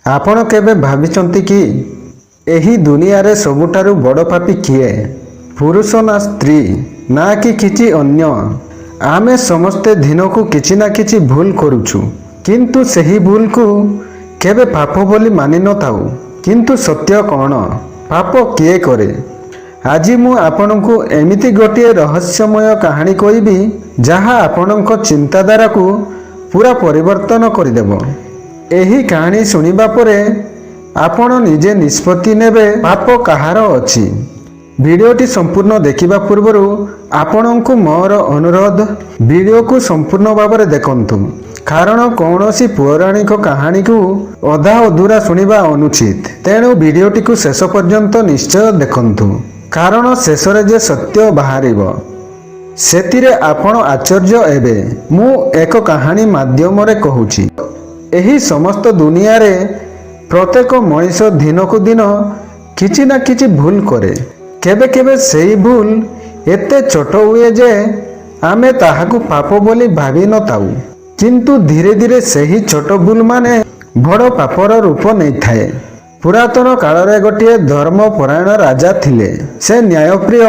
ଆପଣ କେବେ ଭାବିଛନ୍ତି କି ଏହି ଦୁନିଆରେ ସବୁଠାରୁ ବଡ଼ ପାପୀ କିଏ? ପୁରୁଷ ନା ସ୍ତ୍ରୀ ନା କି କିଛି ଅନ୍ୟ? ଆମେ ସମସ୍ତେ ଦିନକୁ କିଛି ନା କିଛି ଭୁଲ କରୁଛୁ, କିନ୍ତୁ ସେହି ଭୁଲକୁ କେବେ ପାପ ବୋଲି ମାନି ନଥାଉ। କିନ୍ତୁ ସତ୍ୟ କ'ଣ? ପାପ କିଏ କରେ? ଆଜି ମୁଁ ଆପଣଙ୍କୁ ଏମିତି ଗୋଟିଏ ରହସ୍ୟମୟ କାହାଣୀ କହିବି ଯାହା ଆପଣଙ୍କ ଚିନ୍ତାଧାରାକୁ ପୁରା ପରିବର୍ତ୍ତନ କରିଦେବ। ଏହି କାହାଣୀ ଶୁଣିବା ପରେ ଆପଣ ନିଜେ ନିଷ୍ପତ୍ତି ନେବେ ପାପ କାହାର ଅଛି। ଭିଡ଼ିଓଟି ସମ୍ପୂର୍ଣ୍ଣ ଦେଖିବା ପୂର୍ବରୁ ଆପଣଙ୍କୁ ମୋର ଅନୁରୋଧ, ଭିଡ଼ିଓକୁ ସମ୍ପୂର୍ଣ୍ଣ ଭାବରେ ଦେଖନ୍ତୁ, କାରଣ କୌଣସି ପୌରାଣିକ କାହାଣୀକୁ ଅଧା ଅଧୁରା ଶୁଣିବା ଅନୁଚିତ। ତେଣୁ ଭିଡ଼ିଓଟିକୁ ଶେଷ ପର୍ଯ୍ୟନ୍ତ ନିଶ୍ଚୟ ଦେଖନ୍ତୁ, କାରଣ ଶେଷରେ ଯେ ସତ୍ୟ ବାହାରିବ ସେଥିରେ ଆପଣ ଆଶ୍ଚର୍ଯ୍ୟ ହେବେ। ମୁଁ ଏକ କାହାଣୀ ମାଧ୍ୟମରେ କହୁଛି। ଏହି ସମସ୍ତ ଦୁନିଆରେ ପ୍ରତ୍ୟେକ ମଣିଷ ଦିନକୁ ଦିନ କିଛି ନା କିଛି ଭୁଲ କରେ। କେବେ କେବେ ସେହି ଭୁଲ ଏତେ ଛୋଟ ହୁଏ ଯେ ଆମେ ତାହାକୁ ପାପ ବୋଲି ଭାବି ନଥାଉ, କିନ୍ତୁ ଧୀରେ ଧୀରେ ସେହି ଛୋଟ ଭୁଲ ମାନେ ବଡ଼ ପାପର ରୂପ ନେଇଥାଏ। ପୁରାତନ କାଳରେ ଗୋଟିଏ ଧର୍ମପରାୟଣ ରାଜା ଥିଲେ। ସେ ନ୍ୟାୟପ୍ରିୟ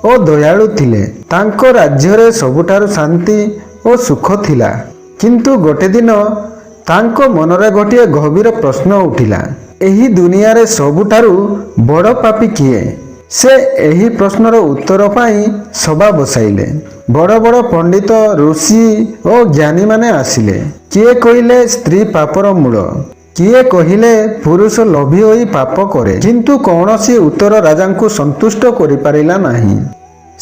ଓ ଦୟାଳୁ ଥିଲେ। ତାଙ୍କ ରାଜ୍ୟରେ ସବୁଠାରୁ ଶାନ୍ତି ଓ ସୁଖ ଥିଲା। କିନ୍ତୁ ଗୋଟିଏ ଦିନ ତାଙ୍କ ମନରେ ଗୋଟିଏ ଗଭୀର ପ୍ରଶ୍ନ ଉଠିଲା, ଏହି ଦୁନିଆରେ ସବୁଠାରୁ ବଡ଼ ପାପୀ କିଏ? ସେ ଏହି ପ୍ରଶ୍ନର ଉତ୍ତର ପାଇଁ ସଭା ବସାଇଲେ। ବଡ଼ ବଡ଼ ପଣ୍ଡିତ, ଋଷି ଓ ଜ୍ଞାନୀମାନେ ଆସିଲେ। କିଏ କହିଲେ ସ୍ତ୍ରୀ ପାପର ମୂଳ, କିଏ କହିଲେ ପୁରୁଷ ଲୋଭୀ ହୋଇ ପାପ କରେ। କିନ୍ତୁ କୌଣସି ଉତ୍ତର ରାଜାଙ୍କୁ ସନ୍ତୁଷ୍ଟ କରିପାରିଲା ନାହିଁ।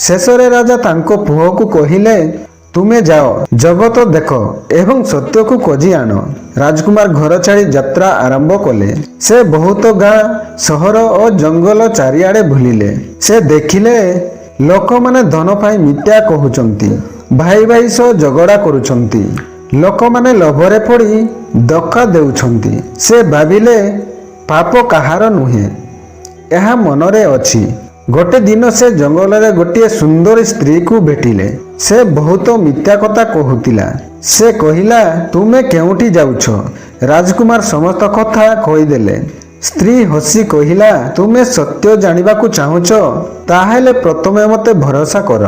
ଶେଷରେ ରାଜା ତାଙ୍କ ପୁଅକୁ କହିଲେ, ତୁମେ ଯାଅ, ଜଗତ ଦେଖ ଏବଂ ସତ୍ୟକୁ ଖୋଜି ଆଣ। ରାଜକୁମାର ଘର ଛାଡ଼ି ଯାତ୍ରା ଆରମ୍ଭ କଲେ। ସେ ବହୁତ ଗାଁ, ସହର ଓ ଜଙ୍ଗଲ ଚାରିଆଡ଼େ ବୁଲିଲେ। ସେ ଦେଖିଲେ ଲୋକମାନେ ଧନ ପାଇଁ ମିଥ୍ୟା କହୁଛନ୍ତି, ଭାଇ ଭାଇ ସହ ଝଗଡ଼ା କରୁଛନ୍ତି, ଲୋକମାନେ ଲୋଭରେ ପଡ଼ି ଧୋକା ଦେଉଛନ୍ତି। ସେ ଭାବିଲେ ପାପ କାହାର ନୁହେଁ, ଏହା ମନରେ ଅଛି। ଗୋଟିଏ ଦିନ ସେ ଜଙ୍ଗଲରେ ଗୋଟିଏ ସୁନ୍ଦର ସ୍ତ୍ରୀକୁ ଭେଟିଲେ। ସେ ବହୁତ ମିଥ୍ୟା କଥା କହୁଥିଲା। ସେ କହିଲା, ତୁମେ କେଉଁଠି ଯାଉଛ? ରାଜକୁମାର ସମସ୍ତ କଥା କହିଦେଲେ। ସ୍ତ୍ରୀ ହସି କହିଲା, ତୁମେ ସତ୍ୟ ଜାଣିବାକୁ ଚାହୁଁଛ? ତାହେଲେ ପ୍ରଥମେ ମୋତେ ଭରସା କର।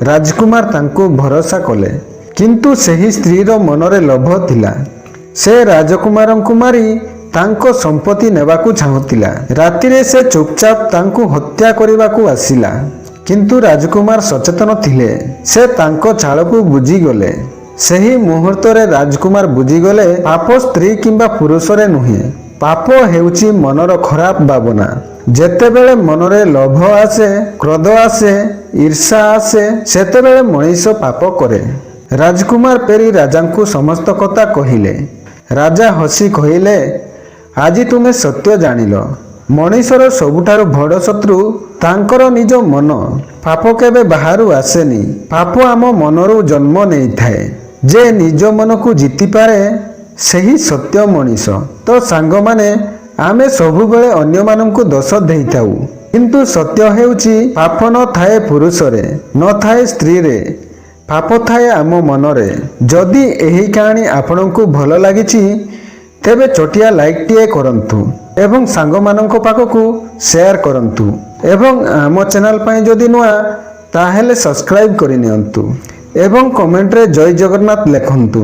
ରାଜକୁମାର ତାଙ୍କୁ ଭରସା କଲେ, କିନ୍ତୁ ସେହି ସ୍ତ୍ରୀର ମନରେ ଲୋଭ ଥିଲା। ସେ ରାଜକୁମାରଙ୍କୁ ମାରି ତାଙ୍କ ସମ୍ପତ୍ତି ନେବାକୁ ଚାହୁଁଥିଲା। ରାତିରେ ସେ ଚୁପଚାପ ତାଙ୍କୁ ହତ୍ୟା କରିବାକୁ ଆସିଲା। କିନ୍ତୁ ରାଜକୁମାର ସଚେତନ ଥିଲେ। ସେ ତାଙ୍କ ଚାଳକୁ ବୁଝିଗଲେ। ସେହି ମୁହୂର୍ତ୍ତରେ ରାଜକୁମାର ବୁଝିଗଲେ ପାପ ସ୍ତ୍ରୀ କିମ୍ବା ପୁରୁଷରେ ନୁହେଁ, ପାପ ହେଉଛି ମନର ଖରାପ ଭାବନା। ଯେତେବେଳେ ମନରେ ଲୋଭ ଆସେ, କ୍ରୋଧ ଆସେ, ଈର୍ଷା ଆସେ, ସେତେବେଳେ ମଣିଷ ପାପ କରେ। ରାଜକୁମାର ଫେରି ରାଜାଙ୍କୁ ସମସ୍ତ କଥା କହିଲେ। ରାଜା ହସି କହିଲେ, ଆଜି ତୁମେ ସତ୍ୟ ଜାଣିଲ। ମଣିଷର ସବୁଠାରୁ ବଡ଼ ଶତ୍ରୁ ତାଙ୍କର ନିଜ ମନ। ପାପ କେବେ ବାହାରୁ ଆସେନି, ପାପ ଆମ ମନରୁ ଜନ୍ମ ନେଇଥାଏ। ଯେ ନିଜ ମନକୁ ଜିତିପାରେ ସେହି ସତ୍ୟ ମଣିଷ। ତ ସାଙ୍ଗମାନେ, ଆମେ ସବୁବେଳେ ଅନ୍ୟମାନଙ୍କୁ ଦୋଷ ଦେଇଥାଉ, କିନ୍ତୁ ସତ୍ୟ ହେଉଛି ପାପ ନଥାଏ ପୁରୁଷରେ, ନଥାଏ ସ୍ତ୍ରୀରେ, ପାପ ଥାଏ ଆମ ମନରେ। ଯଦି ଏହି କାହାଣୀ ଆପଣଙ୍କୁ ଭଲ ଲାଗିଛି ତେବେ ଛୋଟିଆ ଲାଇକ୍ଟିଏ କରନ୍ତୁ ଏବଂ ସାଙ୍ଗମାନଙ୍କ ପାଖକୁ ସେୟାର କରନ୍ତୁ ଏବଂ ଆମ ଚ୍ୟାନେଲ ପାଇଁ ଯଦି ନୂଆ ତାହେଲେ ସବସ୍କ୍ରାଇବ୍ କରିନିଅନ୍ତୁ ଏବଂ କମେଣ୍ଟରେ ଜୟ ଜଗନ୍ନାଥ ଲେଖନ୍ତୁ।